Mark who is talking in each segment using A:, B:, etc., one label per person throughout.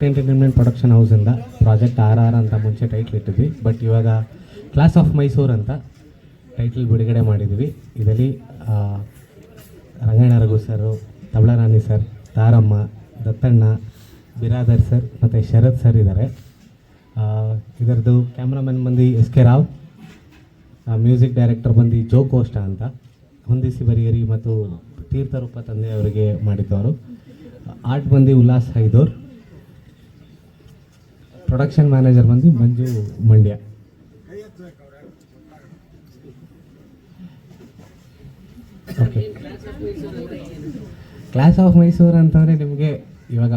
A: Entertainment production ಹೌಸಿಂದ project RR ಅಂತ ಮುಂಚೆ title ಇಟ್ಟಿದ್ವಿ. But ಇವಾಗ ಕ್ಲಾಸ್ ಆಫ್ ಮೈಸೂರು ಅಂತ ಟೈಟ್ಲ್ ಬಿಡುಗಡೆ ಮಾಡಿದ್ವಿ. ಇದರಲ್ಲಿ ರಂಗಣ್ಣ ರಘು ಸರು, ತಬಲಾ ರಾಣಿ ಸರ್, ತಾರಮ್ಮ, ದತ್ತಣ್ಣ, ಬಿರಾದರ್ ಸರ್ ಮತ್ತು ಶರತ್ ಸರ್ ಇದ್ದಾರೆ. ಇದರದ್ದು ಕ್ಯಾಮ್ರಾಮನ್ ಬಂದು SK ರಾವ್, ಮ್ಯೂಸಿಕ್ ಡೈರೆಕ್ಟರ್ ಬಂದು ಜೋ ಕೋಷ್ಟ ಅಂತ, ಹೊಂದಿಸಿ ಬರಿಯರಿ ಮತ್ತು ತೀರ್ಥರೂಪ ತಂದೆ ಅವರಿಗೆ ಮಾಡಿದ್ದವರು. ಆರ್ಟ್ ಬಂದು ಉಲ್ಲಾಸ್ ಹೈದೋರ್, ಪ್ರೊಡಕ್ಷನ್ ಮ್ಯಾನೇಜರ್ ಬಂದು Manju Mandya. Okay, class of Mysuru ಅಂತಂದರೆ ನಿಮಗೆ ಇವಾಗ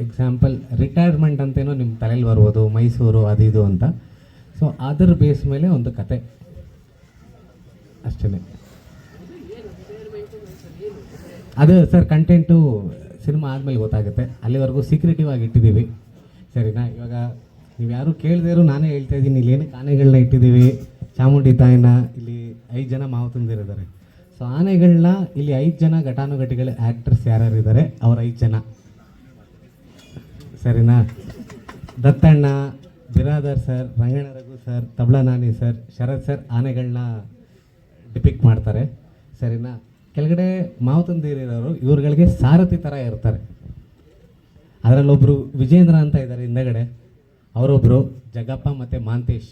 A: ಎಕ್ಸಾಂಪಲ್ ರಿಟೈರ್ಮೆಂಟ್ ಅಂತೇನೋ ನಿಮ್ಮ ತಲೆಯಲ್ಲಿ ಬರ್ಬೋದು, ಮೈಸೂರು ಅದು ಇದು ಅಂತ. ಸೊ ಅದರ ಬೇಸ್ ಮೇಲೆ ಒಂದು ಕತೆ ಅಷ್ಟೇ. ಅದು ಸರ್ ಕಂಟೆಂಟು ಸಿನಿಮಾ ಆದಮೇಲೆ ಗೊತ್ತಾಗುತ್ತೆ, ಅಲ್ಲಿವರೆಗೂ ಸೀಕ್ರೆಟಿವ್ ಆಗಿ ಇಟ್ಟಿದ್ದೀವಿ. ಸರಿನಾ? ಇವಾಗ ನೀವು ಯಾರು ಕೇಳದೇರು ನಾನೇ ಹೇಳ್ತಾ ಇದ್ದೀನಿ. ಇಲ್ಲಿ ಏನಕ್ಕೆ ಆನೆಗಳನ್ನ ಇಟ್ಟಿದ್ದೀವಿ, ಚಾಮುಂಡಿ ತಾಯಿನ ಇಲ್ಲಿ 5 ಜನ ಮಾವು ತುಂಬಿರಿದ್ದಾರೆ. ಸೊ ಆನೆಗಳನ್ನ ಇಲ್ಲಿ 5 ಜನ ಘಟಾನುಘಟಿಗಳ ಆ್ಯಕ್ಟರ್ಸ್ ಯಾರ್ಯಾರು ಇದ್ದಾರೆ ಅವ್ರು 5 ಜನ. ಸರಿನಾ? ದತ್ತಣ್ಣ, ಬಿರಾದರ್ ಸರ್, ರಂಗಣ್ಣ ರಘು ಸರ್, ತಬಲಾ ನಾನಿ ಸರ್, ಶರತ್ ಸರ್ ಆನೆಗಳನ್ನ ಡಿಪಿಕ್ಟ್ ಮಾಡ್ತಾರೆ. ಸರಿನಾ? ಕೆಳಗಡೆ ಮಾವು ತಂದಿರೋರು ಇವ್ರುಗಳಿಗೆ ಸಾರಥಿ ಥರ ಇರ್ತಾರೆ. ಅದರಲ್ಲೊಬ್ಬರು ವಿಜೇಂದ್ರ ಅಂತ ಇದ್ದಾರೆ ಹಿಂದಗಡೆ, ಅವರೊಬ್ಬರು ಜಗಪ್ಪ ಮತ್ತು ಮಾಂತೇಶ್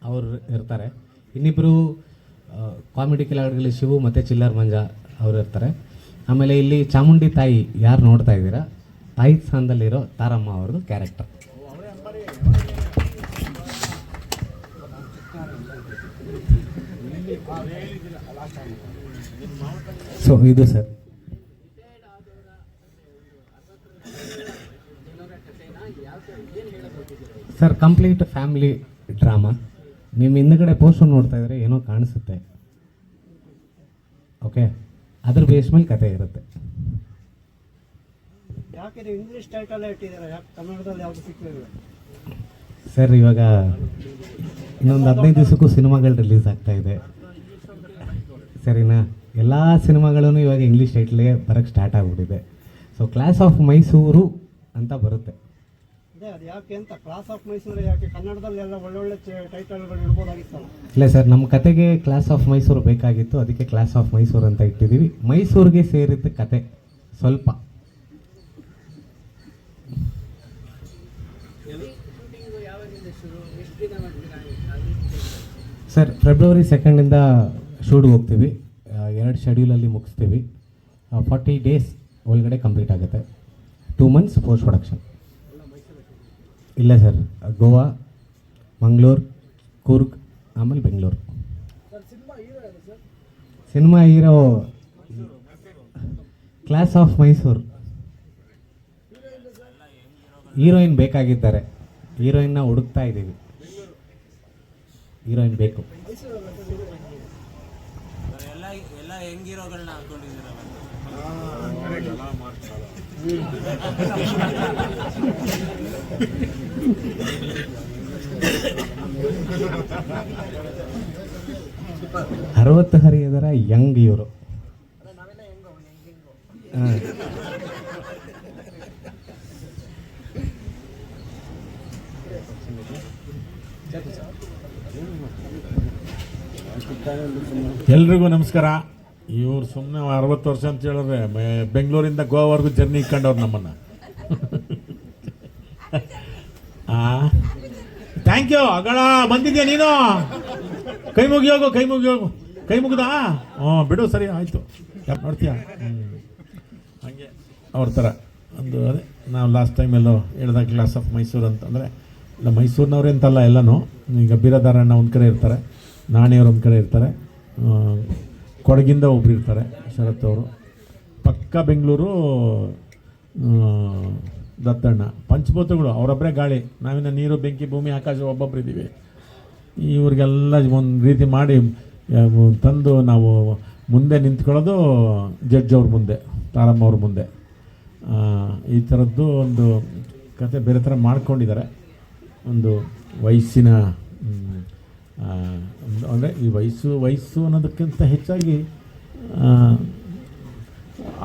A: ಅವರು ಇರ್ತಾರೆ. ಇನ್ನಿಬ್ಬರು ಕಾಮಿಡಿ ಕಿಲಾಡಿಗಳು ಶಿವು ಮತ್ತು ಚಿಲ್ಲರ್ ಮಂಜ ಅವರು ಇರ್ತಾರೆ. ಆಮೇಲೆ ಇಲ್ಲಿ ಚಾಮುಂಡಿ ತಾಯಿ ಯಾರು ನೋಡ್ತಾ ಇದ್ದೀರಾ, ತಾಯಿ ಸ್ಥಾನದಲ್ಲಿರೋ ತಾರಮ್ಮ ಅವ್ರದ್ದು ಕ್ಯಾರೆಕ್ಟರ್. ಸೊ ಇದು sir sir complete family drama. ನಿಮ್ಮ ಹಿಂದ್ಗಡೆ ಪೋಸ್ಟರ್ ನೋಡ್ತಾ ಇದ್ರೆ ಏನೋ ಕಾಣಿಸುತ್ತೆ. ಓಕೆ, ಅದ್ರ ಬೇಸ್ ಮೇಲೆ ಕತೆ ಇರುತ್ತೆ. ಸರ್ ಇವಾಗ ಇನ್ನೊಂದು 15 ದಿವಸಕ್ಕೂ ಸಿನಿಮಾಗಳು ರಿಲೀಸ್ ಆಗ್ತಾ ಇದೆ. ಸರಿನಾ? ಎಲ್ಲ ಸಿನಿಮಾಗಳೂ ಇವಾಗ ಇಂಗ್ಲೀಷ್ ಟೈಟ್ಲಿಗೆ ಬರೋಕ್ಕೆ ಸ್ಟಾರ್ಟ್ ಆಗಿಬಿಟ್ಟಿದೆ. ಸೊ ಕ್ಲಾಸ್ ಆಫ್ ಮೈಸೂರು ಅಂತ ಬರುತ್ತೆ. ಇಲ್ಲ ಸರ್, ನಮ್ಮ ಕತೆಗೆ ಕ್ಲಾಸ್ ಆಫ್ ಮೈಸೂರು ಬೇಕಾಗಿತ್ತು, ಅದಕ್ಕೆ ಕ್ಲಾಸ್ ಆಫ್ ಮೈಸೂರು ಅಂತ ಇಟ್ಟಿದ್ದೀವಿ. ಮೈಸೂರಿಗೆ ಸೇರಿದ್ದ ಕತೆ ಸ್ವಲ್ಪ. ಸರ್ ಫೆಬ್ರವರಿ 2 ಶೂಟ್ಗೆ ಹೋಗ್ತೀವಿ. 2 ಶೆಡ್ಯೂಲಲ್ಲಿ ಮುಗಿಸ್ತೀವಿ. 40 ಡೇಸ್ ಒಳಗಡೆ ಕಂಪ್ಲೀಟ್ ಆಗುತ್ತೆ. 2 ಮಂತ್ಸ್ ಪೋಸ್ಟ್ ಪ್ರೊಡಕ್ಷನ್. ಇಲ್ಲ ಸರ್, ಗೋವಾ, ಮಂಗಳೂರು, ಕೂರ್ಗ್, ಆಮೇಲೆ Bengaluru. Cinema hero class of Mysuru. Heroine ಬೇಕಾಗಿದ್ದಾರೆ, ಹೀರೋಯಿನ್ನ ಹುಡುಕ್ತಾ ಇದ್ದೀವಿ. ಹೀರೋಯಿನ್ ಬೇಕು. 60 ಹರಿಯದರ ಯಂಗ್ ಇವರು.
B: ಎಲ್ರಿಗೂ ನಮಸ್ಕಾರ. ಇವ್ರು ಸುಮ್ಮನೆ 60 ವರ್ಷ ಅಂತ ಹೇಳಿದ್ರೆ ಬೆಂಗಳೂರಿಂದ ಗೋವಾವರೆಗೂ ಜರ್ನಿ ಇಟ್ಕೊಂಡವ್ರು ನಮ್ಮನ್ನು. Thank you. ಅಗಳ ಬಂದಿದ್ಯಾ ನೀನು? ಕೈ ಮುಗಿ ಹೋಗು, ಕೈ ಮುಗಿ ಹೋಗು. ಕೈ ಮುಗ್ದಾ? ಬಿಡು, ಸರಿ ಆಯಿತು. ನೋಡ್ತೀಯಾ? ಹಾಗೆ ಅವ್ರ ಥರ ಒಂದು ಅದೇ ನಾವು ಲಾಸ್ಟ್ ಟೈಮೆಲ್ಲೋ ಹೇಳಿದಾಗ ಕ್ಲಾಸ್ ಆಫ್ ಮೈಸೂರು ಅಂತಂದರೆ ಇಲ್ಲ ಮೈಸೂರಿನವ್ರೆ ಅಂತಲ್ಲ, ಎಲ್ಲನೂ. ಈಗ ಬಿರಾದಾರಣ್ಣ ಒಂದು ಕಡೆ ಇರ್ತಾರೆ, ನಾಣಿಯವ್ರು ಒಂದು ಕಡೆ ಇರ್ತಾರೆ, ಕೊಡಗಿಂದ ಒಬ್ರು ಇರ್ತಾರೆ ಶರತ್ ಅವರು, ಪಕ್ಕ ಬೆಂಗಳೂರು ದತ್ತಣ್ಣ, ಪಂಚಭೂತಗಳು ಅವರೊಬ್ಬರೇ ಗಾಳಿ, ನಾವಿನ್ನ ನೀರು ಬೆಂಕಿ ಭೂಮಿ ಆಕಾಶ ಒಬ್ಬೊಬ್ರು ಇದ್ದೀವಿ. ಇವ್ರಿಗೆಲ್ಲ ಒಂದು ರೀತಿ ಮಾಡಿ ತಂದು ನಾವು ಮುಂದೆ ನಿಂತ್ಕೊಳ್ಳೋದು ಜಡ್ಜ್ ಅವ್ರ ಮುಂದೆ, ತಾರಮ್ಮ ಅವ್ರ ಮುಂದೆ. ಈ ಥರದ್ದು ಒಂದು ಕತೆ ಬೇರೆ ಥರ ಮಾಡ್ಕೊಂಡಿದ್ದಾರೆ. ಒಂದು ವಯಸ್ಸಿನ ಅಂದರೆ ಈ ವಯಸ್ಸು ಅನ್ನೋದಕ್ಕಿಂತ ಹೆಚ್ಚಾಗಿ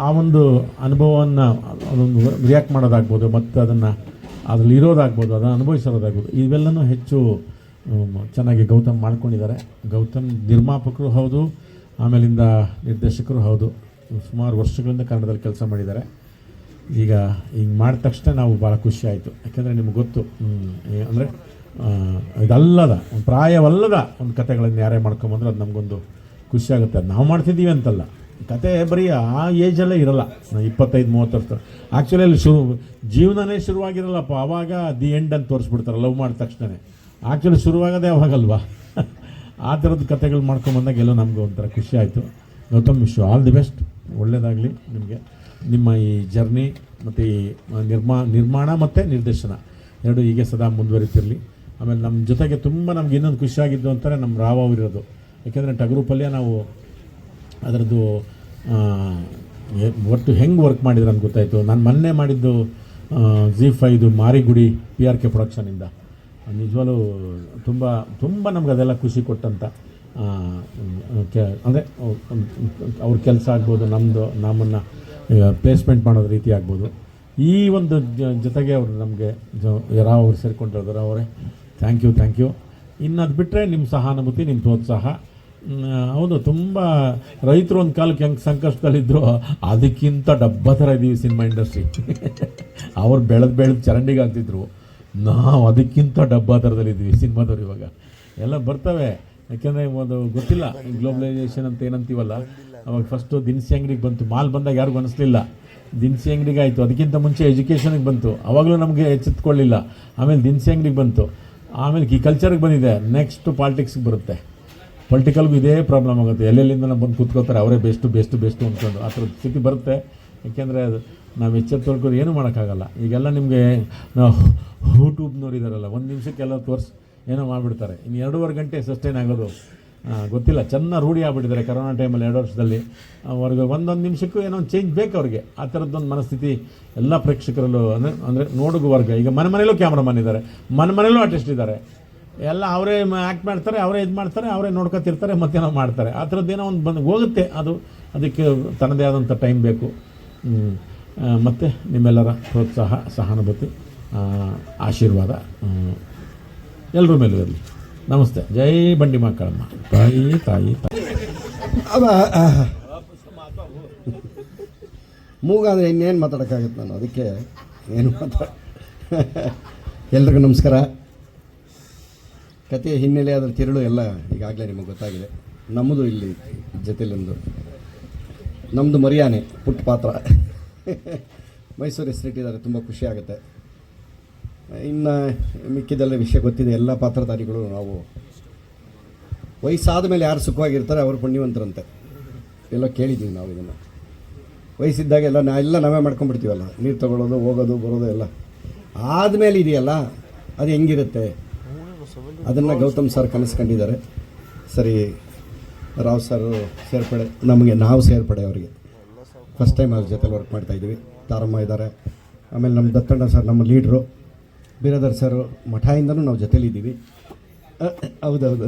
B: ಆ ಒಂದು ಅನುಭವವನ್ನು ಅದೊಂದು ರಿಯಾಕ್ಟ್ ಮಾಡೋದಾಗ್ಬೋದು, ಮತ್ತು ಅದನ್ನು ಅದರಲ್ಲಿ ಇರೋದಾಗ್ಬೋದು, ಅದನ್ನು ಅನುಭವಿಸಿರೋದಾಗ್ಬೋದು, ಇವೆಲ್ಲನೂ ಹೆಚ್ಚು ಚೆನ್ನಾಗಿ ಗೌತಮ್ ಮಾಡ್ಕೊಂಡಿದ್ದಾರೆ. ಗೌತಮ್ ನಿರ್ಮಾಪಕರು ಹೌದು, ಆಮೇಲಿಂದ ನಿರ್ದೇಶಕರು ಹೌದು. ಸುಮಾರು ವರ್ಷಗಳಿಂದ ಕನ್ನಡದಲ್ಲಿ ಕೆಲಸ ಮಾಡಿದ್ದಾರೆ. ಈಗ ಹಿಂಗೆ ಮಾಡಿದ ತಕ್ಷಣ ನಾವು ಭಾಳ ಖುಷಿ ಆಯಿತು. ಯಾಕೆಂದರೆ ನಿಮ್ಗೆ ಗೊತ್ತು, ಅಂದರೆ ಇದಲ್ಲದ ಪ್ರಾಯವಲ್ಲದ ಒಂದು ಕಥೆಗಳನ್ನು ಯಾರೇ ಮಾಡ್ಕೊಂಬಂದ್ರೆ ಅದು ನಮಗೊಂದು ಖುಷಿ ಆಗುತ್ತೆ. ಅದು ನಾವು ಮಾಡ್ತಿದ್ದೀವಿ ಅಂತಲ್ಲ, ಕತೆ ಬರೀ ಆ ಏಜಲ್ಲೇ ಇರಲ್ಲ. 25-30 ವರ್ಷ ಆ್ಯಕ್ಚುಲಿ ಅಲ್ಲಿ ಜೀವನನೇ ಶುರುವಾಗಿರಲ್ಲಪ್ಪ. ಆವಾಗ ದಿ ಎಂಡ್ ಅಂತ ತೋರಿಸ್ಬಿಡ್ತಾರೆ ಲವ್ ಮಾಡಿದ ತಕ್ಷಣ. ಆ್ಯಕ್ಚುಲಿ ಶುರುವಾಗೋದೇ ಅವಾಗಲ್ವಾ. ಆ ಥರದ ಕತೆಗಳು ಮಾಡ್ಕೊಂಬಂದಾಗ ಎಲ್ಲೋ ನಮಗೂ ಒಂಥರ ಖುಷಿ ಆಯಿತು. Gautam, wish all the best, ಒಳ್ಳೆಯದಾಗಲಿ ನಿಮಗೆ. ನಿಮ್ಮ ಈ ಜರ್ನಿ ಮತ್ತು ಈ ನಿರ್ಮಾಣ ಮತ್ತು ನಿರ್ದೇಶನ ಎರಡು ಹೀಗೆ ಸದಾ ಮುಂದುವರಿತಿರಲಿ. ಆಮೇಲೆ ನಮ್ಮ ಜೊತೆಗೆ ತುಂಬ ನಮ್ಗೆ ಇನ್ನೊಂದು ಖುಷಿಯಾಗಿದ್ದು ಅಂತಾರೆ ನಮ್ಮ ರಾವ್ ಅವರಿರೋದು. ಯಾಕೆಂದರೆ ಟಗರು ಪಲ್ಯ ನಾವು ಅದರದ್ದು ಒಟ್ಟು ಹೆಂಗೆ ವರ್ಕ್ ಮಾಡಿದ್ರೆ ಅಂತ ಗೊತ್ತಾಯಿತು. ನಾನು ಮೊನ್ನೆ ಮಾಡಿದ್ದು ZEE5 ಮಾರಿಗುಡಿ PRK ಪ್ರೊಡಕ್ಷನಿಂದ. ನಿಜವಾಗ್ಲೂ ತುಂಬ ತುಂಬ ನಮ್ಗೆ ಅದೆಲ್ಲ ಖುಷಿ ಕೊಟ್ಟಂಥ ಅಂದರೆ ಅವ್ರ ಕೆಲಸ ಆಗ್ಬೋದು, ನಮ್ಮನ್ನು ಪ್ಲೇಸ್ಮೆಂಟ್ ಮಾಡೋದು ರೀತಿ ಆಗ್ಬೋದು. ಈ ಒಂದು ಜೊತೆಗೆ ಅವರು ನಮಗೆ ರಾವ್ ಅವ್ರು ಸೇರಿಕೊಂಡಿರೋರು, ಅವರೇ ಥ್ಯಾಂಕ್ ಯು. ಇನ್ನು ಅದು ಬಿಟ್ಟರೆ ನಿಮ್ಮ ಸಹಾನುಭೂತಿ, ನಿಮ್ಮ ಪ್ರೋತ್ಸಾಹ. ಹೌದು, ತುಂಬ ರೈತರು ಒಂದು ಕಾಲಕ್ಕೆ ಹೆಂಗೆ ಸಂಕಷ್ಟದಲ್ಲಿದ್ದರು, ಅದಕ್ಕಿಂತ ಡಬ್ಬ ಥರ ಇದ್ದೀವಿ ಸಿನಿಮಾ ಇಂಡಸ್ಟ್ರಿ. ಅವ್ರು ಬೆಳೆದು ಚರಂಡಿಗೆ ಆಗ್ತಿದ್ರು, ನಾವು ಅದಕ್ಕಿಂತ ಡಬ್ಬ ಥರದಲ್ಲಿದ್ದೀವಿ ಸಿನಿಮಾದವ್ರು. ಇವಾಗ ಎಲ್ಲ ಬರ್ತವೆ, ಯಾಕೆಂದರೆ ಒಂದು ಗೊತ್ತಿಲ್ಲ ಗ್ಲೋಬಲೈಸೇಷನ್ ಅಂತ ಏನಂತೀವಲ್ಲ. ಅವಾಗ ಫಸ್ಟು ದಿನಸಿ ಅಂಗಡಿಗೆ ಬಂತು, ಮಾಲ್ ಬಂದಾಗ ಯಾರಿಗೂ ಅನಿಸ್ಲಿಲ್ಲ. ದಿನಸಿ ಅಂಗಡಿಗೆ ಆಯಿತು, ಅದಕ್ಕಿಂತ ಮುಂಚೆ ಎಜುಕೇಷನಿಗೆ ಬಂತು, ಅವಾಗಲೂ ನಮಗೆ ಎಚ್ಚೆತ್ಕೊಳ್ಳಿಲ್ಲ. ಆಮೇಲೆ ದಿನಸಿ ಅಂಗಡಿಗೆ ಬಂತು, ಆಮೇಲೆ ಈ ಕಲ್ಚರ್ಗೆ ಬಂದಿದೆ, ನೆಕ್ಸ್ಟು ಪಾಲಿಟಿಕ್ಸ್ಗೆ ಬರುತ್ತೆ. ಪೊಲಿಟಿಕಲ್ಗೂ ಇದೇ ಪ್ರಾಬ್ಲಮ್ ಆಗುತ್ತೆ. ಎಲ್ಲೆಲ್ಲಿಂದ ನಾವು ಬಂದು ಕೂತ್ಕೋತಾರೆ, ಅವರೇ ಬೆಸ್ಟು ಅಂದ್ಕೊಂಡು ಆ ಥರದ ಸ್ಥಿತಿ ಬರುತ್ತೆ. ಯಾಕೆಂದರೆ ಅದು ನಾವು ಎಚ್ಚೆತ್ತೊಳ್ಕೊಂಡು ಏನೂ ಮಾಡೋಕ್ಕಾಗಲ್ಲ. ಈಗೆಲ್ಲ ನಿಮಗೆ ನಾವು ಯೂಟ್ಯೂಬ್ ನೋಡಿದಾರಲ್ಲ, 1 ನಿಮಿಷಕ್ಕೆಲ್ಲ ಏನೋ ಮಾಡಿಬಿಡ್ತಾರೆ. ಇನ್ನು 2.5 ಗಂಟೆ ಸಸ್ಟೈನ್ ಆಗೋದು ಗೊತ್ತಿಲ್ಲ. ಚೆನ್ನಾಗಿ ರೂಢಿ ಆಗ್ಬಿಟ್ಟಿದ್ದಾರೆ ಕರೋನಾ ಟೈಮಲ್ಲಿ 2 ವರ್ಷದಲ್ಲಿ. ಅವ್ರಿಗೆ ಒಂದೊಂದು ನಿಮಿಷಕ್ಕೂ ಏನೋ ಒಂದು ಚೇಂಜ್ ಬೇಕು ಅವ್ರಿಗೆ. ಆ ಥರದ್ದೊಂದು ಮನಸ್ಥಿತಿ ಎಲ್ಲ ಪ್ರೇಕ್ಷಕರಲ್ಲೂ ಅಂದರೆ ನೋಡುಗ ವರ್ಗ. ಈಗ ಮನೆಯಲ್ಲೂ ಕ್ಯಾಮ್ರಾಮನ್ ಇದ್ದಾರೆ, ಮನೆಯಲ್ಲೂ ಆರ್ಟಿಸ್ಟ್ ಇದ್ದಾರೆ. ಎಲ್ಲ ಅವರೇ ಆ್ಯಕ್ಟ್ ಮಾಡ್ತಾರೆ, ಅವರೇ ಇದು ಮಾಡ್ತಾರೆ, ಅವರೇ ನೋಡ್ಕೊತಿರ್ತಾರೆ, ಮತ್ತೇನೋ ಮಾಡ್ತಾರೆ. ಆ ಥರದ್ದೇನೋ ಒಂದು ಬಂದು ಹೋಗುತ್ತೆ. ಅದಕ್ಕೆ ತನ್ನದೇ ಆದಂಥ ಟೈಮ್ ಬೇಕು. ಮತ್ತು ನಿಮ್ಮೆಲ್ಲರ ಪ್ರೋತ್ಸಾಹ, ಸಹಾನುಭೂತಿ, ಆಶೀರ್ವಾದ ಎಲ್ಲರ ಮೇಲೂ ಇರಲಿ. ನಮಸ್ತೆ. ಜೈ ಬಂಡಿ ಮಕ್ಕಳಮ್ಮ. ತಾಯಿ
C: ಮೂಗಾದರೆ ಇನ್ನೇನು ಮಾತಾಡೋಕ್ಕಾಗುತ್ತೆ ನಾನು, ಅದಕ್ಕೆ ಏನು ಎಲ್ರಿಗೂ ನಮಸ್ಕಾರ. ಕಥೆಯ ಹಿನ್ನೆಲೆ ಅದರ ತಿರುಳು ಎಲ್ಲ ಈಗಾಗಲೇ ನಿಮಗೆ ಗೊತ್ತಾಗಿದೆ. ನಮ್ಮದು ಇಲ್ಲಿ ಜೊತೆಲೊಂದು ನಮ್ಮದು ಮರಿಯಾನೆ ಪುಟ್ಟ ಪಾತ್ರ ಮೈಸೂರು ಹೆಸರಿಟ್ಟಿದ್ದಾರೆ, ತುಂಬ ಖುಷಿ ಆಗುತ್ತೆ. ಇನ್ನು ಮಿಕ್ಕಿದೆಲ್ಲ ವಿಷಯ ಗೊತ್ತಿದೆ. ಎಲ್ಲ ಪಾತ್ರಧಾರಿಗಳು ನಾವು ವಯಸ್ಸಾದ ಮೇಲೆ ಯಾರು ಸುಖವಾಗಿರ್ತಾರೆ ಅವರು ಪುಣ್ಯವಂತರಂತೆ ಎಲ್ಲ ಕೇಳಿದ್ದೀವಿ ನಾವು. ಇದನ್ನು ವಯಸ್ಸಿದ್ದಾಗೆಲ್ಲ ನಾವೇ ಮಾಡ್ಕೊಂಡ್ಬಿಡ್ತೀವಲ್ಲ, ನೀರು ತೊಗೊಳ್ಳೋದು, ಹೋಗೋದು, ಬರೋದು ಎಲ್ಲ. ಆದಮೇಲೆ ಇದೆಯಲ್ಲ, ಅದು ಹೆಂಗಿರುತ್ತೆ ಅದನ್ನು ಗೌತಮ್ ಸರ್ ಕನಸ್ಕೊಂಡಿದ್ದಾರೆ. ಸರಿ, ರಾವ್ ಸರ್ ಸೇರ್ಪಡೆ, ನಾವು ಸೇರ್ಪಡೆ ಅವರಿಗೆ ಫಸ್ಟ್ ಟೈಮ್ ಅವ್ರ ಜೊತೆಲಿ ವರ್ಕ್ ಮಾಡ್ತಾಯಿದ್ದೀವಿ. ತಾರಮ್ಮ ಇದ್ದಾರೆ, ಆಮೇಲೆ ನಮ್ಮ ದತ್ತಣ್ಣ ಸರ್ ನಮ್ಮ ಲೀಡ್ರು, ಬಿರಾದರ್ ಸರು ಮಠಾಯಿಂದನೂ ನಾವು ಜೊತೆಲಿದ್ದೀವಿ. ಹೌದೌದು.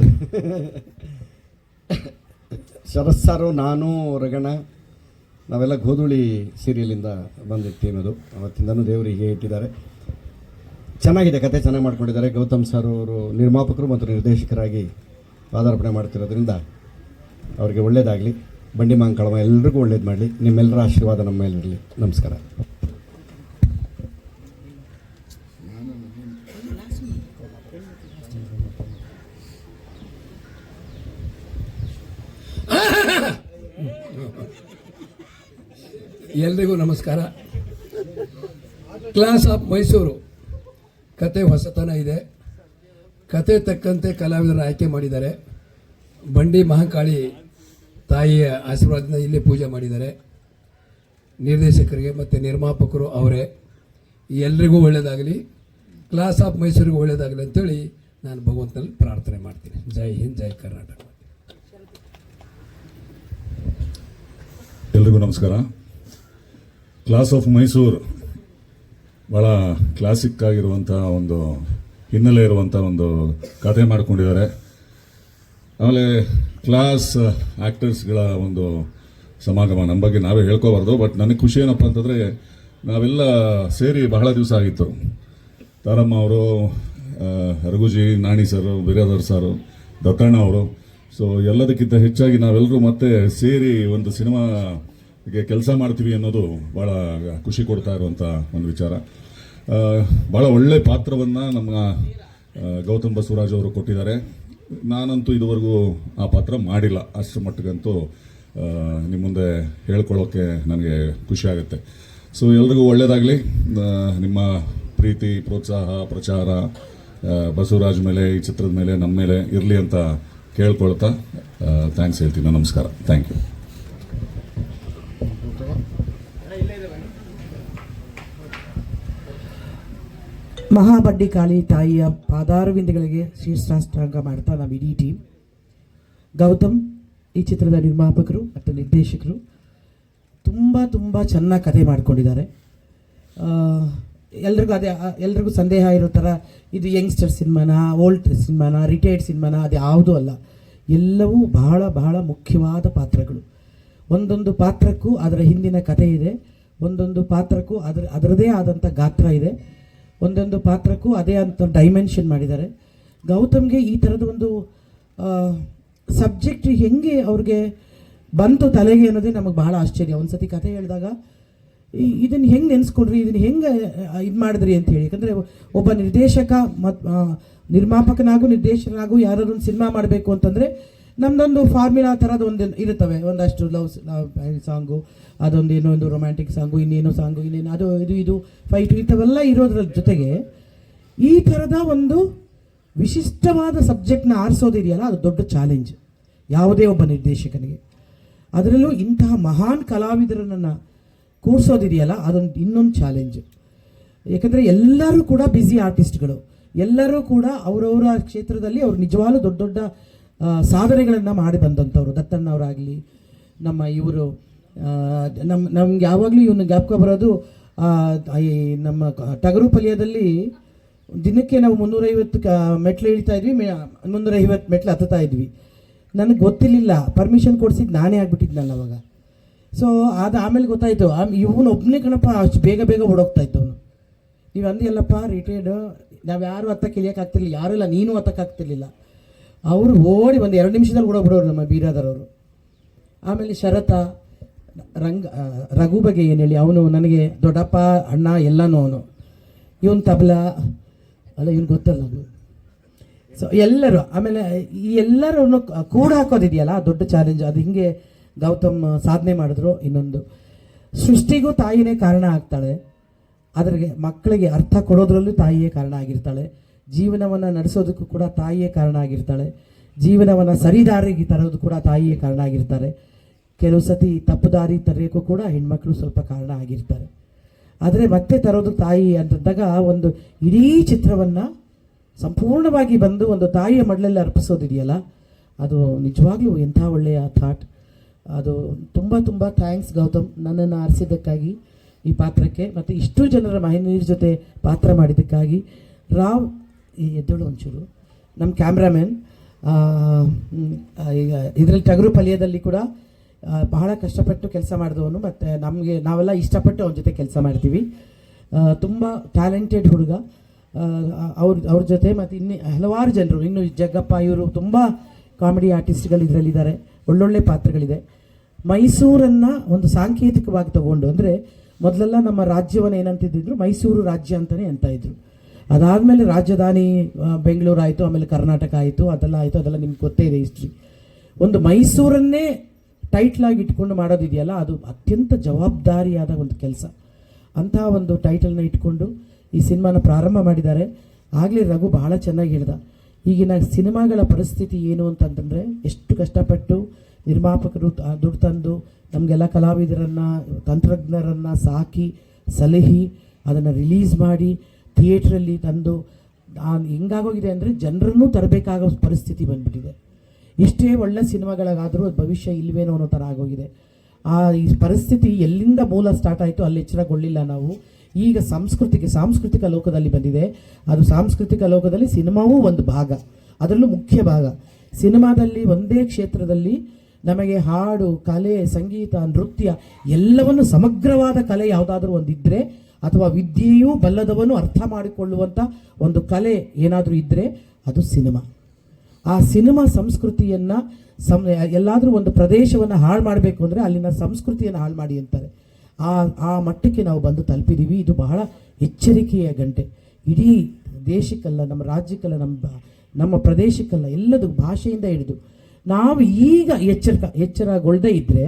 C: ಶರತ್ ಸಾರು, ನಾನು, ರಗಣ, ನಾವೆಲ್ಲ ಗೋಧೂಳಿ ಸೀರಿಯಲಿಂದ ಬಂದಿರ್ತೀವಿ. ಅದು ಅವತ್ತಿಂದನೂ ದೇವರಿಗೆ ಇಟ್ಟಿದ್ದಾರೆ. ಚೆನ್ನಾಗಿದೆ, ಕತೆ ಚೆನ್ನಾಗಿ ಮಾಡ್ಕೊಂಡಿದ್ದಾರೆ. ಗೌತಮ್ ಸರ್ ಅವರು ನಿರ್ಮಾಪಕರು ಮತ್ತು ನಿರ್ದೇಶಕರಾಗಿ ಪಾದಾರ್ಪಣೆ ಮಾಡ್ತಿರೋದ್ರಿಂದ ಅವರಿಗೆ ಒಳ್ಳೆಯದಾಗಲಿ. ಬಂಡಿ ಮಾಂಕಳಮ್ಮ ಎಲ್ರಿಗೂ ಒಳ್ಳೇದು ಮಾಡಲಿ. ನಿಮ್ಮೆಲ್ಲರ ಆಶೀರ್ವಾದ ನಮ್ಮ ಮೇಲಿರಲಿ. ನಮಸ್ಕಾರ.
D: ಎಲ್ರಿಗೂ ನಮಸ್ಕಾರ. ಕ್ಲಾಸ್ ಆಫ್ ಮೈಸೂರು ಕತೆ ಹೊಸತನ ಇದೆ. ಕತೆ ತಕ್ಕಂತೆ ಕಲಾವಿದರನ್ನು ಆಯ್ಕೆ ಮಾಡಿದ್ದಾರೆ. ಬಂಡಿ ಮಹಾಕಾಳಿ ತಾಯಿಯ ಆಶೀರ್ವಾದದಿಂದ ಇಲ್ಲಿ ಪೂಜೆ ಮಾಡಿದ್ದಾರೆ. ನಿರ್ದೇಶಕರಿಗೆ ಮತ್ತು ನಿರ್ಮಾಪಕರು ಅವರೇ. ಎಲ್ರಿಗೂ ಒಳ್ಳೆಯದಾಗಲಿ, ಕ್ಲಾಸ್ ಆಫ್ ಮೈಸೂರಿಗೂ ಒಳ್ಳೆಯದಾಗಲಿ ಅಂತೇಳಿ ನಾನು ಭಗವಂತನಲ್ಲಿ ಪ್ರಾರ್ಥನೆ ಮಾಡ್ತೀನಿ. ಜೈ ಹಿಂದ್, ಜೈ ಕರ್ನಾಟಕ.
E: ಎಲ್ರಿಗೂ ನಮಸ್ಕಾರ. ಕ್ಲಾಸ್ ಆಫ್ ಮೈಸೂರು ಭಾಳ ಕ್ಲಾಸಿಕ್ ಆಗಿರುವಂಥ ಒಂದು ಹಿನ್ನೆಲೆ ಇರುವಂಥ ಒಂದು ಕಥೆ ಮಾಡಿಕೊಂಡಿದ್ದಾರೆ. ಆಮೇಲೆ ಕ್ಲಾಸ್ ಆ್ಯಕ್ಟರ್ಸ್ಗಳ ಒಂದು ಸಮಾಗಮ. ನಮ್ಮ ಬಗ್ಗೆ ನಾವೇ ಹೇಳ್ಕೋಬಾರ್ದು, ಬಟ್ ನನಗೆ ಖುಷಿ ಏನಪ್ಪ ಅಂತಂದರೆ ನಾವೆಲ್ಲ ಸೇರಿ ಬಹಳ ದಿವಸ ಆಗಿತ್ತು. ತಾರಮ್ಮ ಅವರು, ರಘುಜಿ, ನಾಣಿ ಸರ್, ಬಿರಾದರ್ ಸರ್, ದತ್ತಣ್ಣ ಅವರು. ಸೊ ಎಲ್ಲದಕ್ಕಿಂತ ಹೆಚ್ಚಾಗಿ ನಾವೆಲ್ಲರೂ ಮತ್ತೆ ಸೇರಿ ಒಂದು ಸಿನಿಮಾಗೆ ಕೆಲಸ ಮಾಡ್ತೀವಿ ಅನ್ನೋದು ಭಾಳ ಖುಷಿ ಕೊಡ್ತಾ ಇರುವಂಥ ಒಂದು ವಿಚಾರ. ಭಾಳ ಒಳ್ಳೆ ಪಾತ್ರವನ್ನು ನಮ್ಮ ಗೌತಮ್ ಬಸವರಾಜ್ ಅವರು ಕೊಟ್ಟಿದ್ದಾರೆ. ನಾನಂತೂ ಇದುವರೆಗೂ ಆ ಪಾತ್ರ ಮಾಡಿಲ್ಲ, ಅಷ್ಟರ ಮಟ್ಟಿಗಂತೂ ನಿಮ್ಮ ಮುಂದೆ ಹೇಳ್ಕೊಳ್ಳೋಕ್ಕೆ ನನಗೆ ಖುಷಿ ಆಗುತ್ತೆ. ಸೊ ಎಲ್ರಿಗೂ ಒಳ್ಳೆಯದಾಗಲಿ. ನಿಮ್ಮ ಪ್ರೀತಿ, ಪ್ರೋತ್ಸಾಹ, ಪ್ರಚಾರ ಬಸವರಾಜ್ ಮೇಲೆ, ಈ ಚಿತ್ರದ ಮೇಲೆ, ನಮ್ಮ ಮೇಲೆ ಇರಲಿ ಅಂತ ಕೇಳ್ಕೊಳ್ತಾ ಥ್ಯಾಂಕ್ಸ್ ಹೇಳ್ತೀನಿ. ನಮಸ್ಕಾರ. Thank you.
F: ಮಹಾಬಡ್ಡಿ ಕಾಳಿ ತಾಯಿಯ ಪಾದಾರವಿಂದಗಳಿಗೆ ಶೀರ್ಷಾಷ್ಟಾಂಗ ಮಾಡ್ತಾ ನಮ್ಮ ಇಡೀ ಟೀಮ್, ಗೌತಮ್ ಈ ಚಿತ್ರದ ನಿರ್ಮಾಪಕರು ಮತ್ತು ನಿರ್ದೇಶಕರು ತುಂಬ ತುಂಬ ಚೆನ್ನಾಗಿ ಕಥೆ ಮಾಡಿಕೊಂಡಿದ್ದಾರೆ. ಎಲ್ರಿಗೂ ಸಂದೇಹ ಇರೋ ಥರ ಇದು ಯಂಗ್ಸ್ಟರ್ ಸಿನಿಮಾನ, ಓಲ್ಡ್ ಸಿನಿಮಾನ, ರಿಟೈರ್ಡ್ ಸಿನಿಮಾನ, ಅದು ಯಾವುದೂ ಅಲ್ಲ. ಎಲ್ಲವೂ ಬಹಳ ಬಹಳ ಮುಖ್ಯವಾದ ಪಾತ್ರಗಳು. ಒಂದೊಂದು ಪಾತ್ರಕ್ಕೂ ಅದರ ಹಿಂದಿನ ಕಥೆ ಇದೆ, ಒಂದೊಂದು ಪಾತ್ರಕ್ಕೂ ಅದರದೇ ಆದಂಥ ಗಾತ್ರ ಇದೆ, ಒಂದೊಂದು ಪಾತ್ರಕ್ಕೂ ಅದೇ ಅಂತ ಡೈಮೆನ್ಷನ್ ಮಾಡಿದ್ದಾರೆ. ಗೌತಮ್ಗೆ ಈ ಥರದ ಒಂದು ಸಬ್ಜೆಕ್ಟ್ ಹೆಂಗೆ ಅವ್ರಿಗೆ ಬಂತು ತಲೆಗೆ ಅನ್ನೋದೇ ನಮಗೆ ಬಹಳ ಆಶ್ಚರ್ಯ. ಒಂದು ಸತಿ ಕಥೆ ಹೇಳಿದಾಗ ಇದನ್ನು ಹೆಂಗೆ ನೆನೆಸ್ಕೊಂಡ್ರಿ, ಇದನ್ನು ಹೆಂಗೆ ಇದು ಮಾಡಿದ್ರಿ ಅಂತ ಹೇಳಿ. ಯಾಕಂದರೆ ಒಬ್ಬ ನಿರ್ದೇಶಕ ಮತ್ತು ನಿರ್ಮಾಪಕನಾಗೂ ನಿರ್ದೇಶಕನಾಗೂ ಯಾರಾದ್ರು ಒಂದು ಸಿನಿಮಾ ಮಾಡಬೇಕು ಅಂತಂದರೆ ನಮ್ಮದೊಂದು ಫಾರ್ಮುಲಾ ಥರದ ಒಂದು ಇರುತ್ತವೆ. ಒಂದಷ್ಟು ಲವ್ ಸಾಂಗು, ಅದೊಂದು ಏನೋ ಒಂದು ರೊಮ್ಯಾಂಟಿಕ್ ಸಾಂಗು, ಇನ್ನೇನೋ ಸಾಂಗು, ಇನ್ನೇನು ಅದು ಇದು ಫೈಟು, ಇಂಥವೆಲ್ಲ ಇರೋದ್ರ ಜೊತೆಗೆ ಈ ಥರದ ಒಂದು ವಿಶಿಷ್ಟವಾದ ಸಬ್ಜೆಕ್ಟ್ನ ಆರಿಸೋದಿದೆಯಲ್ಲ, ಅದು ದೊಡ್ಡ ಚಾಲೆಂಜ್ ಯಾವುದೇ ಒಬ್ಬ ನಿರ್ದೇಶಕನಿಗೆ. ಅದರಲ್ಲೂ ಇಂತಹ ಮಹಾನ್ ಕಲಾವಿದರನ್ನು ಕೂರಿಸೋದಿದೆಯಲ್ಲ, ಅದೊಂದು ಇನ್ನೊಂದು ಚಾಲೆಂಜ್. ಯಾಕಂದರೆ ಎಲ್ಲರೂ ಕೂಡ ಬ್ಯುಸಿ ಆರ್ಟಿಸ್ಟ್ಗಳು, ಎಲ್ಲರೂ ಕೂಡ ಅವರವರ ಕ್ಷೇತ್ರದಲ್ಲಿ ಅವ್ರು ನಿಜವಾಗ್ಲೂ ದೊಡ್ಡ ದೊಡ್ಡ ಸಾಧನೆಗಳನ್ನು ಮಾಡಿ ಬಂದಂಥವ್ರು. ದತ್ತಣ್ಣವರಾಗಲಿ, ನಮ್ಮ ಇವರು, ನಮ್ಗೆ ಯಾವಾಗಲೂ ಇವನು ಜ್ಞಾಪಕ ಬರೋದು, ನಮ್ಮ ಟಗರು ಪಲ್ಯದಲ್ಲಿ ದಿನಕ್ಕೆ ನಾವು 350 ಮೆಟ್ಲು ಇಳಿತಾ ಇದ್ವಿ, 350 ಮೆಟ್ಲು ಹತ್ತುತ್ತಾ ಇದ್ವಿ. ನನಗೆ ಗೊತ್ತಿರಲಿಲ್ಲ, ಪರ್ಮಿಷನ್ ಕೊಡಿಸಿದ್ದು ನಾನೇ ಆಗಿಬಿಟ್ಟಿದ್ನಲ್ಲ ಅವಾಗ. ಸೊ ಅದು ಆಮೇಲೆ ಗೊತ್ತಾಯಿತು, ಇವನು ಒಬ್ಬನೇ ಕಣಪ್ಪ ಅಷ್ಟು ಬೇಗ ಬೇಗ ಓಡೋಗ್ತಾ ಇದ್ದವನು. ನೀವು ಅಂದಿಯಲ್ಲಪ್ಪ ರಿಟೈರ್ಡು, ನಾವು ಯಾರು ಹತ್ತಕ್ಕೆ ಇಳಿಯೋಕ್ಕಾಗ್ತಿರ್ಲಿಲ್ಲ, ಯಾರೂ ಇಲ್ಲ, ನೀನು ಹತ್ತಕ್ಕಾಗ್ತಿರ್ಲಿಲ್ಲ. ಅವರು ಓಡಿ ಒಂದು 2 ನಿಮಿಷದಲ್ಲಿ ಓಡೋಗ್ಬಿಡೋರು ನಮ್ಮ ಬೀರಾದರವರು. ಆಮೇಲೆ ಶರತ, ರಘು ಬಗ್ಗೆ ಏನು ಹೇಳಿ, ಅವನು ನನಗೆ ದೊಡ್ಡಪ್ಪ, ಅಣ್ಣ ಎಲ್ಲನೂ ಅವನು. ಇವನು ತಬಲ ಅಲ್ಲ, ಇವನು ಗೊತ್ತಲ್ಲ ಅದು. ಸೊ ಎಲ್ಲರೂ, ಆಮೇಲೆ ಈ ಎಲ್ಲರನ್ನು ಕೂಡ ಹಾಕೋದಿದೆಯಲ್ಲ ದೊಡ್ಡ ಚಾಲೆಂಜ್. ಅದು ಹಿಂಗೆ ಗೌತಮ್ ಸಾಧನೆ ಮಾಡಿದ್ರು. ಇನ್ನೊಂದು, ಸೃಷ್ಟಿಗೂ ತಾಯಿನೇ ಕಾರಣ ಆಗ್ತಾಳೆ, ಅದ್ರಿಗೆ ಮಕ್ಕಳಿಗೆ ಅರ್ಥ ಕೊಡೋದ್ರಲ್ಲೂ ತಾಯಿಯೇ ಕಾರಣ ಆಗಿರ್ತಾಳೆ, ಜೀವನವನ್ನು ನಡೆಸೋದಕ್ಕೂ ಕೂಡ ತಾಯಿಯೇ ಕಾರಣ ಆಗಿರ್ತಾಳೆ, ಜೀವನವನ್ನು ಸರಿದಾರಿಗೆ ತರೋದು ಕೂಡ ತಾಯಿಯೇ ಕಾರಣ ಆಗಿರ್ತಾರೆ. ಕೆಲವು ಸತಿ ತಪ್ಪು ದಾರಿ ತರೋಕ್ಕೂ ಕೂಡ ಹೆಣ್ಮಕ್ಳು ಸ್ವಲ್ಪ ಕಾರಣ ಆಗಿರ್ತಾರೆ. ಆದರೆ ಮತ್ತೆ ತರೋದು ತಾಯಿ ಅಂತಂದಾಗ ಒಂದು ಇಡೀ ಚಿತ್ರವನ್ನು ಸಂಪೂರ್ಣವಾಗಿ ಬಂದು ಒಂದು ತಾಯಿಯ ಮಡಲಲ್ಲಿ ಅರ್ಪಿಸೋದಿದೆಯಲ್ಲ, ಅದು ನಿಜವಾಗ್ಲೂ ಎಂಥ ಒಳ್ಳೆಯ ಥಾಟ್. ಅದು ತುಂಬ ತುಂಬ ಥ್ಯಾಂಕ್ಸ್ ಗೌತಮ್, ನನ್ನನ್ನು ಆರಿಸಿದ್ದಕ್ಕಾಗಿ ಈ ಪಾತ್ರಕ್ಕೆ, ಮತ್ತು ಇಷ್ಟು ಜನರ ಮಹಿಳೆಯರ ಜೊತೆ ಪಾತ್ರ ಮಾಡಿದ್ದಕ್ಕಾಗಿ. ರಾವ್ ಎದ್ದಳು ಒಂಚೂರು, ನಮ್ಮ ಕ್ಯಾಮ್ರಾಮನ್, ಈಗ ಇದರಲ್ಲಿ ಟಗರು ಪಲ್ಯದಲ್ಲಿ ಕೂಡ ಬಹಳ ಕಷ್ಟಪಟ್ಟು ಕೆಲಸ ಮಾಡಿದವನು, ಮತ್ತು ನಾವೆಲ್ಲ ಇಷ್ಟಪಟ್ಟು ಅವನ ಜೊತೆ ಕೆಲಸ ಮಾಡ್ತೀವಿ. ತುಂಬ ಟ್ಯಾಲೆಂಟೆಡ್ ಹುಡುಗ. ಅವ್ರ ಜೊತೆ ಮತ್ತು ಇನ್ನು ಹಲವಾರು ಜನರು, ಇನ್ನು ಜಗ್ಗಪ್ಪ, ಇವರು ತುಂಬ ಕಾಮಿಡಿ ಆರ್ಟಿಸ್ಟ್ಗಳು ಇದರಲ್ಲಿದ್ದಾರೆ, ಒಳ್ಳೊಳ್ಳೆ ಪಾತ್ರಗಳಿದೆ. ಮೈಸೂರನ್ನು ಒಂದು ಸಾಂಕೇತಿಕವಾಗಿ ತಗೊಂಡು, ಅಂದರೆ ಮೊದಲೆಲ್ಲ ನಮ್ಮ ರಾಜ್ಯವನ್ನು ಏನಂತಿದ್ದಿದ್ರು, ಮೈಸೂರು ರಾಜ್ಯ ಅಂತಲೇ ಅಂತ ಇದ್ರು. ಅದಾದಮೇಲೆ ರಾಜಧಾನಿ ಬೆಂಗಳೂರು ಆಯಿತು, ಆಮೇಲೆ ಕರ್ನಾಟಕ ಆಯಿತು, ಅದೆಲ್ಲ ಆಯಿತು, ಅದೆಲ್ಲ ನಿಮ್ಗೆ ಗೊತ್ತೇ ಇದೆ ಹಿಸ್ಟ್ರಿ. ಒಂದು ಮೈಸೂರನ್ನೇ ಟೈಟ್ಲಾಗಿ ಇಟ್ಕೊಂಡು ಮಾಡೋದಿದೆಯಲ್ಲ, ಅದು ಅತ್ಯಂತ ಜವಾಬ್ದಾರಿಯಾದ ಒಂದು ಕೆಲಸ. ಅಂತಹ ಒಂದು ಟೈಟಲ್ನ ಇಟ್ಕೊಂಡು ಈ ಸಿನಿಮಾನ ಪ್ರಾರಂಭ ಮಾಡಿದ್ದಾರೆ. ಆಗಲೇ ರಘು ಬಹಳ ಚೆನ್ನಾಗಿ ಹೇಳ್ದ, ಈಗಿನ ಸಿನಿಮಾಗಳ ಪರಿಸ್ಥಿತಿ ಏನು ಅಂತಂತಂದರೆ, ಎಷ್ಟು ಕಷ್ಟಪಟ್ಟು ನಿರ್ಮಾಪಕರು ದುಡ್ಡು ತಂದು ನಮಗೆಲ್ಲ ಕಲಾವಿದರನ್ನು, ತಂತ್ರಜ್ಞರನ್ನು ಸಾಕಿ ಸಲಹಿ ಅದನ್ನು ರಿಲೀಸ್ ಮಾಡಿ ಥಿಯೇಟ್ರಲ್ಲಿ ತಂದು ಹೆಂಗಾಗೋಗಿದೆ ಅಂದರೆ ಜನರನ್ನೂ ತರಬೇಕಾಗೋ ಪರಿಸ್ಥಿತಿ ಬಂದ್ಬಿಟ್ಟಿದೆ. ಇಷ್ಟೇ ಒಳ್ಳೆ ಸಿನಿಮಾಗಳಾದರೂ ಭವಿಷ್ಯ ಇಲ್ವೇನೋ ಅನ್ನೋ ಥರ ಆಗೋಗಿದೆ. ಈ ಪರಿಸ್ಥಿತಿ ಎಲ್ಲಿಂದ ಮೂಲ ಸ್ಟಾರ್ಟ್ ಆಯಿತು ಅಲ್ಲಿ ಎಚ್ಚರಗೊಳ್ಳಿಲ್ಲ ನಾವು. ಈಗ ಸಾಂಸ್ಕೃತಿಕ ಲೋಕದಲ್ಲಿ ಬಂದಿದೆ. ಅದು ಸಾಂಸ್ಕೃತಿಕ ಲೋಕದಲ್ಲಿ ಸಿನಿಮಾವೂ ಒಂದು ಭಾಗ, ಅದರಲ್ಲೂ ಮುಖ್ಯ ಭಾಗ. ಸಿನಿಮಾದಲ್ಲಿ ಒಂದೇ ಕ್ಷೇತ್ರದಲ್ಲಿ ನಮಗೆ ಹಾಡು, ಕಲೆ, ಸಂಗೀತ, ನೃತ್ಯ ಎಲ್ಲವನ್ನು ಸಮಗ್ರವಾದ ಕಲೆ ಯಾವುದಾದ್ರೂ ಒಂದಿದ್ದರೆ ಅಥವಾ ವಿದ್ಯೆಯೂ ಬಲ್ಲದವನು ಅರ್ಥ ಮಾಡಿಕೊಳ್ಳುವಂಥ ಒಂದು ಕಲೆ ಏನಾದರೂ ಇದ್ದರೆ ಅದು ಸಿನಿಮಾ. ಆ ಸಿನಿಮಾ ಸಂಸ್ಕೃತಿಯನ್ನು ಎಲ್ಲಾದರೂ ಒಂದು ಪ್ರದೇಶವನ್ನು ಹಾಳು ಮಾಡಬೇಕು ಅಂದರೆ ಅಲ್ಲಿನ ಸಂಸ್ಕೃತಿಯನ್ನು ಹಾಳು ಮಾಡಿ ಅಂತಾರೆ. ಆ ಮಟ್ಟಕ್ಕೆ ನಾವು ಬಂದು ತಲುಪಿದ್ದೀವಿ. ಇದು ಬಹಳ ಎಚ್ಚರಿಕೆಯ ಗಂಟೆ. ಇಡೀ ದೇಶಕ್ಕಲ್ಲ, ನಮ್ಮ ರಾಜ್ಯಕ್ಕಲ್ಲ, ನಮ್ಮ ಪ್ರದೇಶಕ್ಕಲ್ಲ, ಎಲ್ಲದೂ ಭಾಷೆಯಿಂದ ಹಿಡಿದು ನಾವು ಈಗ ಎಚ್ಚರಗೊಳ್ಳದೇ ಇದ್ದರೆ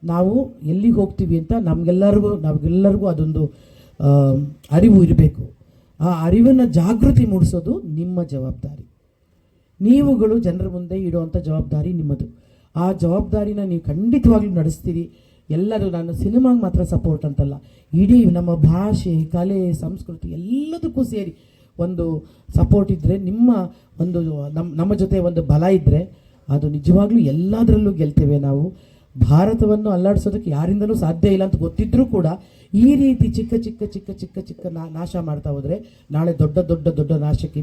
F: ನಾವು ಎಲ್ಲಿಗೆ ಹೋಗ್ತೀವಿ ಅಂತ ನಮಗೆಲ್ಲರಿಗೂ ಅದೊಂದು ಅರಿವು ಇರಬೇಕು. ಆ ಅರಿವನ್ನು ಜಾಗೃತಿ ಮೂಡಿಸೋದು ನಿಮ್ಮ ಜವಾಬ್ದಾರಿ. ನೀವುಗಳು ಜನರ ಮುಂದೆ ಇಡುವಂಥ ಜವಾಬ್ದಾರಿ ನಿಮ್ಮದು. ಆ ಜವಾಬ್ದಾರಿನ ನೀವು ಖಂಡಿತವಾಗ್ಲೂ ನಡೆಸ್ತೀರಿ. ಎಲ್ಲರೂ, ನಾನು ಸಿನಿಮಾಗೆ ಮಾತ್ರ ಸಪೋರ್ಟ್ ಅಂತಲ್ಲ, ಇಡೀ ನಮ್ಮ ಭಾಷೆ, ಕಲೆ, ಸಂಸ್ಕೃತಿ ಎಲ್ಲದಕ್ಕೂ ಸೇರಿ ಒಂದು ಸಪೋರ್ಟ್ ಇದ್ದರೆ, ನಮ್ಮ ಜೊತೆ ಒಂದು ಬಲ ಇದ್ದರೆ ಅದು ನಿಜವಾಗ್ಲೂ ಎಲ್ಲದರಲ್ಲೂ ಗೆಲ್ತೇವೆ ನಾವು. ಭಾರತವನ್ನು ಅಲ್ಲಾಡಿಸೋದಕ್ಕೆ ಯಾರಿಂದಲೂ ಸಾಧ್ಯ ಇಲ್ಲ ಅಂತ ಗೊತ್ತಿದ್ರೂ ಕೂಡ ಈ ರೀತಿ ಚಿಕ್ಕ ಚಿಕ್ಕ ಚಿಕ್ಕ ಚಿಕ್ಕ ಚಿಕ್ಕ ನಾಶ ಮಾಡ್ತಾ ಹೋದರೆ ನಾಳೆ ದೊಡ್ಡ ದೊಡ್ಡ ದೊಡ್ಡ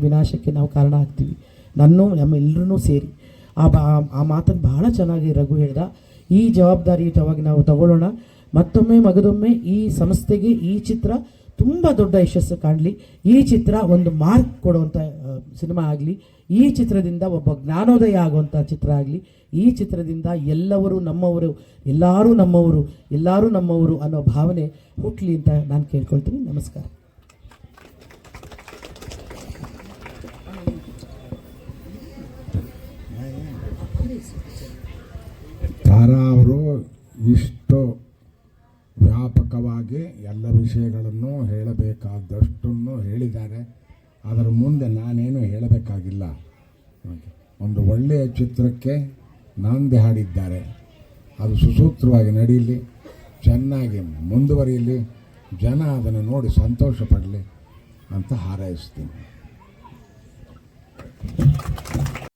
F: ವಿನಾಶಕ್ಕೆ ನಾವು ಕಾರಣ ಆಗ್ತೀವಿ. ನಮ್ಮೆಲ್ಲರೂ ಸೇರಿ ಆ ಮಾತನ್ನು ಬಹಳ ಚೆನ್ನಾಗಿ ರಘು ಹೇಳ್ದ. ಈ ಜವಾಬ್ದಾರಿಯುತವಾಗಿ ನಾವು ತಗೊಳ್ಳೋಣ. ಮತ್ತೊಮ್ಮೆ ಮಗದೊಮ್ಮೆ ಈ ಸಂಸ್ಥೆಗೆ ಈ ಚಿತ್ರ ತುಂಬ ದೊಡ್ಡ ಯಶಸ್ಸು ಕಾಣಲಿ. ಈ ಚಿತ್ರ ಒಂದು ಮಾರ್ಕ್ ಕೊಡುವಂಥ ಸಿನಿಮಾ ಆಗಲಿ. ಈ ಚಿತ್ರದಿಂದ ಒಬ್ಬ ಜ್ಞಾನೋದಯ ಆಗುವಂಥ ಚಿತ್ರ ಆಗಲಿ. ಈ ಚಿತ್ರದಿಂದ ಎಲ್ಲರೂ ನಮ್ಮವರು, ಎಲ್ಲರೂ ನಮ್ಮವರು ಅನ್ನೋ ಭಾವನೆ ಹುಟ್ಟಲಿ ಅಂತ ನಾನು ಕೇಳ್ಕೊಳ್ತೀನಿ. ನಮಸ್ಕಾರ.
G: ತಾರಾ ಅವರು ಇಷ್ಟು ವ್ಯಾಪಕವಾಗಿ ಎಲ್ಲ ವಿಷಯಗಳನ್ನು ಹೇಳಬೇಕಾದಷ್ಟನ್ನು ಹೇಳಿದ್ದಾರೆ. ಅದರ ಮುಂದೆ ನಾನೇನು ಹೇಳಬೇಕಾಗಿಲ್ಲ. ಒಂದು ಒಳ್ಳೆಯ ಚಿತ್ರಕ್ಕೆ ನಾಂದಿ ಹಾಡಿದ್ದಾರೆ. ಅದು ಸುಸೂತ್ರವಾಗಿ ನಡೀಲಿ, ಚೆನ್ನಾಗಿ ಮುಂದುವರಿಯಲಿ, ಜನ ಅದನ್ನು ನೋಡಿ ಸಂತೋಷ ಪಡಲಿ ಅಂತ ಹಾರೈಸ್ತೀನಿ.